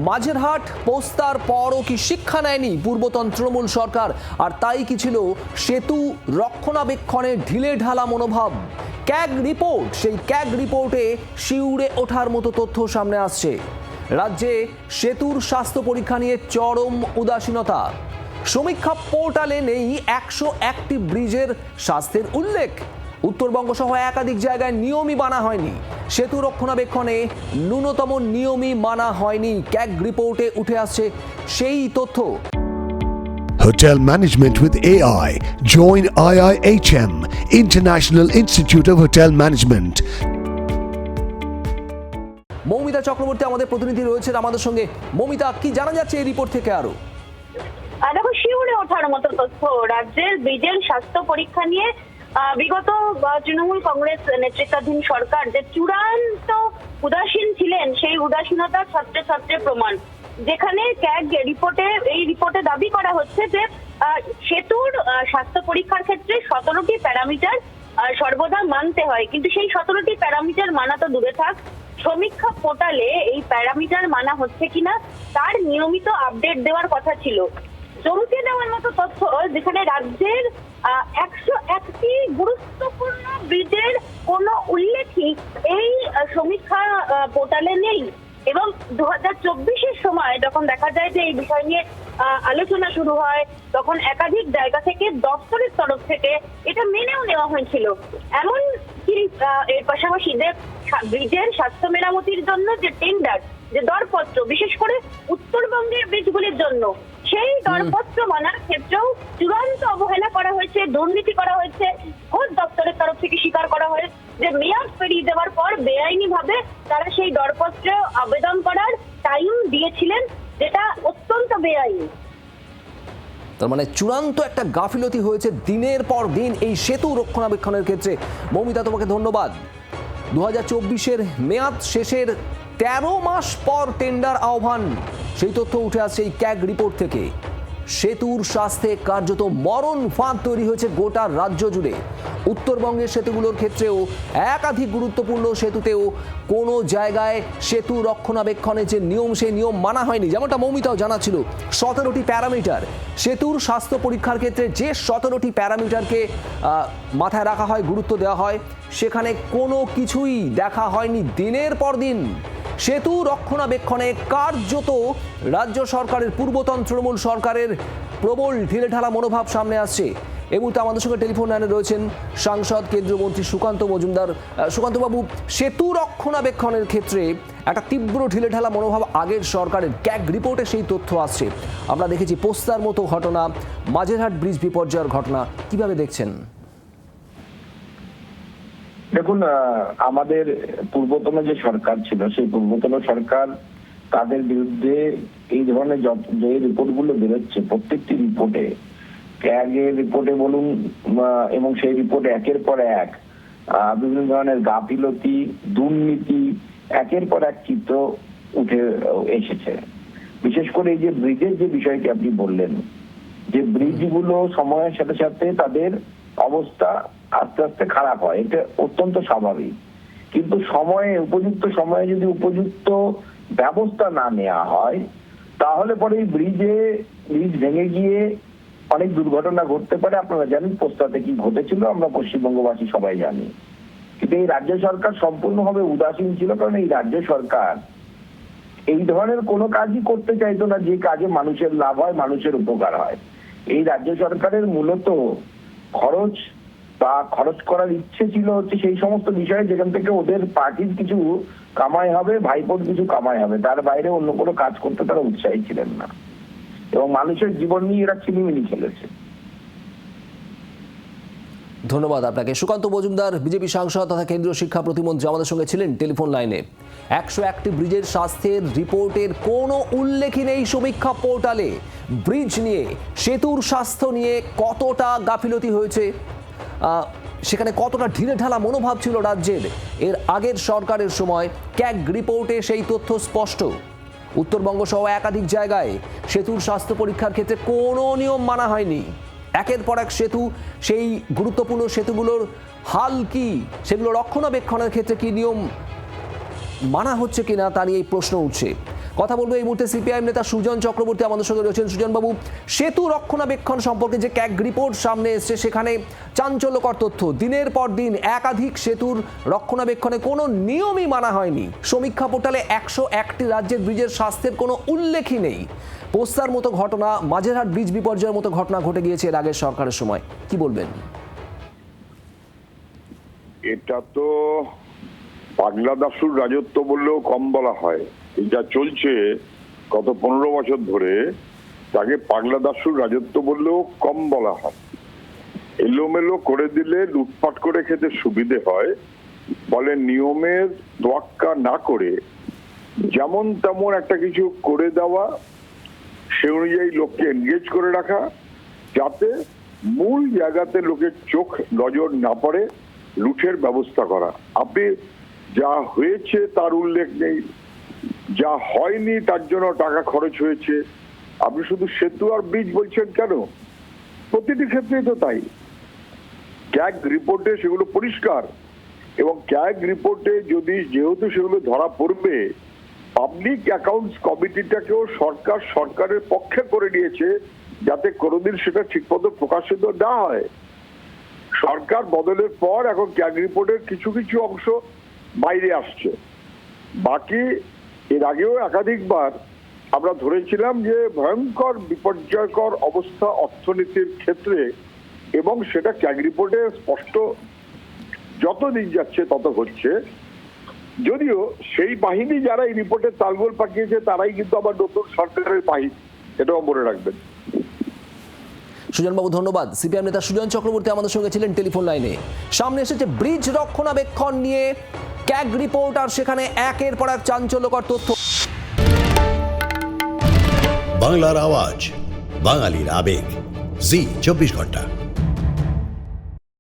মাঝেরহাট পোস্তার পরও কি শিক্ষা নেয়নি পূর্বতন তৃণমূল সরকার? আর তাই কি ছিল সেতু রক্ষণাবেক্ষণে ঢিলে ঢালা মনোভাব? ক্যাগ রিপোর্ট, সেই ক্যাগ রিপোর্টে শিউরে ওঠার মতো তথ্য সামনে আসছে। রাজ্যে সেতুর স্বাস্থ্য পরীক্ষা নিয়ে চরম উদাসীনতা। সমীক্ষা পোর্টালে নেই 101টি ব্রিজের স্বাস্থ্যের উল্লেখ। উত্তরবঙ্গ সহ একাধিক জায়গায় নিয়মই মানা হয়নি। সেতু রক্ষণাবেক্ষণে ন্যূনতম নিয়মই মানা হয়নি। ক্যাগ রিপোর্টে উঠে আসছে সেই তথ্য। Hotel Management with AI. Join IIHM, International Institute of Hotel Management. Moumita Chakraborty আমাদের প্রতিনিধি রয়েছেন আমাদের সঙ্গে। মৌমিতা, কি জানা যাচ্ছে এই রিপোর্ট থেকে আরো? দেখো, শিউরে ওঠার মতো তথ্য। রাজ্যের ব্রিজের স্বাস্থ্য পরীক্ষা নিয়ে বিগত তৃণমূল কংগ্রেস নেতৃত্বাধীন সরকার যে চূড়ান্ত উদাসীন ছিলেন, সেই উদাসীনতার ছাত্রে ছাত্রে প্রমাণ। যেখানে ক্যাগ রিপোর্টে দাবি করা হচ্ছে যে সেতুর স্বাস্থ্য পরীক্ষার ক্ষেত্রে 17টি প্যারামিটার সর্বদা মানতে হয়, কিন্তু সেই 17টি প্যারামিটার মানা তো দূরে থাক, সমীক্ষা পোর্টালে এই প্যারামিটার মানা হচ্ছে কিনা তার নিয়মিত আপডেট দেওয়ার কথা ছিল। চমকে দেওয়ার মতো তথ্য, যেখানে রাজ্যের 101টি গুরুত্বপূর্ণ ব্রিজের কোনো উল্লেখই এই সমীক্ষা পোর্টালে নেই। এবং 2024-এর সময় যখন দেখা যায় যে এই বিষয় নিয়ে আলোচনা শুরু হয়, তখন একাধিক জায়গা থেকে দপ্তরের তরফ থেকে এটা মেনেও নেওয়া হয়েছিল। এমন কি এর পাশাপাশি যে ব্রিজের স্বাস্থ্য মেরামতির জন্য যে টেন্ডার, যে দরপত্র, বিশেষ করে উত্তরবঙ্গের ব্রিজগুলির জন্য, সেই দরপত্র মানার ক্ষেত্রেও চূড়ান্ত অবহেলা করা হয়েছে, দুর্নীতি করা হয়েছে। খোদ দপ্তরের তরফ থেকে স্বীকার করা হয় যে মেয়াদ পেরিয়ে দেওয়ার পর বেআইনি ভাবে তারা সেই দরপত্রে আবেদন করার টাইম দিয়েছিলেন, যেটা অত্যন্ত বেআইনি। তার মানে চূড়ান্ত একটা গাফিলতি হয়েছে দিনের পর দিন এই সেতু রক্ষণাবেক্ষণের ক্ষেত্রে। মৌমিতা, তোমাকে ধন্যবাদ। 2024-এর মেয়াদ শেষের 13 মাস পর টেন্ডার আহ্বান, সেই তথ্য উঠে আসছে এই ক্যাগ রিপোর্ট থেকে। সেতুর স্বাস্থ্যে কার্যত মরণ ফাঁদ তৈরি হয়েছে গোটা রাজ্য জুড়ে। উত্তরবঙ্গের সেতুগুলোর ক্ষেত্রেও একাধিক গুরুত্বপূর্ণ সেতুতেও কোনো জায়গায় সেতু রক্ষণাবেক্ষণে যে নিয়ম, সেই নিয়ম মানা হয়নি। যেমনটা মৌমিতাও জানাচ্ছিল, 17টি প্যারামিটার সেতুর স্বাস্থ্য পরীক্ষার ক্ষেত্রে, যে 17টি প্যারামিটারকে মাথায় রাখা হয়, গুরুত্ব দেওয়া হয়, সেখানে কোনো কিছুই দেখা হয়নি দিনের পর দিন। সেতু রক্ষণাবেক্ষণে কার্যত রাজ্য সরকারের, পূর্বতন তৃণমূল সরকারের প্রবল ঢিলেঢালা মনোভাব সামনে আসছে। এই মুহূর্তে আমাদের সঙ্গে টেলিফোন লাইনে রয়েছেন সাংসদ, কেন্দ্রীয় মন্ত্রী সুকান্ত মজুমদার। সুকান্তবাবু, সেতু রক্ষণাবেক্ষণের ক্ষেত্রে একটা তীব্র ঢিলেঢালা মনোভাব আগের সরকারের, ক্যাগ রিপোর্টে সেই তথ্য আসছে। আমরা দেখেছি পোস্তার মতো ঘটনা, মাঝেরহাট ব্রিজ বিপর্যয়ের ঘটনা, কিভাবে দেখছেন? দেখুন, আমাদের পূর্বতন যে সরকার ছিল, সেই পূর্বতন সরকার, তাদের বিরুদ্ধে এই ধরনের যে রিপোর্টগুলো বেরোচ্ছে, প্রত্যেকটি রিপোর্টে, ক্যাগের রিপোর্টে বলুন, এবং সেই রিপোর্টে একের পর এক বিভিন্ন ধরনের গাফিলতি, দুর্নীতি, একের পর এক চিত্র উঠে এসেছে। বিশেষ করে এই যে ব্রিজের যে বিষয়টি আপনি বললেন, যে ব্রিজগুলো সময়ের সাথে সাথে তাদের অবস্থা আস্তে আস্তে খারাপ হয়, এটা অত্যন্ত স্বাভাবিক। কিন্তু উপযুক্ত সময়ে যদি উপযুক্ত ব্যবস্থা না নেওয়া হয়, তাহলে পরে ব্রিজ ভেঙে গিয়ে অনেক দুর্ঘটনা ঘটতে পারে। আপনারা জানেন পোস্তাতে কি ঘটেছিল, আমরা পশ্চিমবঙ্গবাসী সবাই জানি। কিন্তু এই রাজ্য সরকার সম্পূর্ণভাবে উদাসীন ছিল, কারণ এই রাজ্য সরকার এই ধরনের কোনো কাজই করতে চাইতো না যে কাজে মানুষের লাভ হয়, মানুষের উপকার হয়। এই রাজ্য সরকারের মূলত খরচ করার ইচ্ছে ছিল হচ্ছে সেই সমস্ত বিষয়ে যেখান থেকে ওদের পার্টির কিছু কামাই হবে, ভাইপোর কিছু কামাই হবে, তার বাইরে অন্য কোনো কাজ করতে তারা উৎসাহী ছিলেন না। এবং মানুষের জীবন নিয়ে এরা ছিনিমিনি খেলেছে। ধন্যবাদ আপনাকে। সুকান্ত মজুমদার, বিজেপি সাংসদ তথা কেন্দ্রীয় শিক্ষা প্রতিমন্ত্রী, আমাদের সঙ্গে ছিলেন টেলিফোন লাইনে। 101টি ব্রিজের স্বাস্থ্যের রিপোর্টের কোনো উল্লেখই নেই সমীক্ষা পোর্টালে। ব্রিজ নিয়ে, সেতুর স্বাস্থ্য নিয়ে কতটা গাফিলতি হয়েছে, সেখানে কতটা ঢিলেঢালা মনোভাব ছিল রাজ্যের এর আগের সরকারের সময়, ক্যাগ রিপোর্টে সেই তথ্য স্পষ্ট। উত্তরবঙ্গ সহ একাধিক জায়গায় সেতুর স্বাস্থ্য পরীক্ষার ক্ষেত্রে কোনো নিয়ম মানা হয়নি। একের পর এক সেতু, সেই গুরুত্বপূর্ণ সেতুগুলোর হাল কি, সেগুলো রক্ষণাবেক্ষণের ক্ষেত্রে কি নিয়ম মানা হচ্ছে কিনা তা নিয়ে প্রশ্ন উঠছে। কথা বলবো এই মুহূর্তে সিপিআইএম নেতা সুজন চক্রবর্তী আমাদের সঙ্গে রয়েছেন। সুজনবাবু, সেতু রক্ষণাবেক্ষণ সম্পর্কে যে ক্যাগ রিপোর্ট সামনে এসছে সেখানে চাঞ্চল্যকর তথ্য, দিনের পর দিন একাধিক সেতুর রক্ষণাবেক্ষণে কোনো নিয়মই মানা হয়নি। সমীক্ষা পোর্টালে 101টি রাজ্যের ব্রিজের স্বাস্থ্যের কোনো উল্লেখই নেই। পোস্তার মতো ঘটনা, মাঝেরহাট ব্রিজ বিপর্যয়ের মতো ঘটনা ঘটে গিয়েছে এর আগের সরকারের সময়। কি বলবেন? এটা তো পাগলা দাশুর রাজত্ব বললেও কম বলা হয়। যা চলছে গত 15 বছর ধরে, তাকে পাগলা দাশুর রাজত্ব বললেও কম বলা হয়। এলোমেলো করে দিলে লুটপাট করে খেতে সুবিধে হয় বলে নিয়মের তোয়াক্কা না করে যেমন তেমন একটা কিছু করে দেওয়া, সে অনুযায়ী লোককে এনগেজ করে রাখা, যাতে মূল জায়গাতে লোকের চোখ নজর না পড়ে, লুটের ব্যবস্থা করা। আপনি যা হয়েছে তার উল্লেখ নেই, যা হয়নি তার জন্য টাকা খরচ হয়েছে। আপনি শুধু সেতু আর ব্রিজ বলছেন কেন? প্রতিটি ক্ষেত্রেই তো তাই। ক্যাগ রিপোর্টে সেগুলো পরিষ্কার, এবং ক্যাগ রিপোর্টে যেহেতু সেগুলো ধরা পড়বে, পাবলিক অ্যাকাউন্টস কমিটিটাকেও সরকারের পক্ষে করে নিয়েছে, যাতে কোনোদিন সেটা ঠিকমতো প্রকাশিত না হয়। সরকার বদলের পর এখন ক্যাগ রিপোর্টের কিছু কিছু অংশ বাইরে আসছে। বাকি এর আগেও একাধিকবার আমরা ধরেছিলাম যে ভয়ঙ্কর বিপর্যয়কর অবস্থা অর্থনীতির ক্ষেত্রে, এবং সেটা ক্যাগ রিপোর্টে স্পষ্ট যত দিন যাচ্ছে তত হচ্ছে। যদিও সেই বাহিনী যারা এই রিপোর্টের তালগোল পাকিয়েছে তারাই কিন্তু আবার নতুন সরকারের বাহিনী, এটাও মনে রাখবেন। সুজনবাবু ধন্যবাদ। সিপিএম নেতা সুজন চক্রবর্তী আমাদের সঙ্গে ছিলেন টেলিফোন লাইনে। সামনে এসেছে ব্রিজ রক্ষণাবেক্ষণ নিয়ে ক্যাগ রিপোর্ট, আর সেখানে একের পর এক চাঞ্চল্যকর তথ্য। বাংলার আওয়াজ, বাঙালির আবেগ, জি 24 ঘন্টা।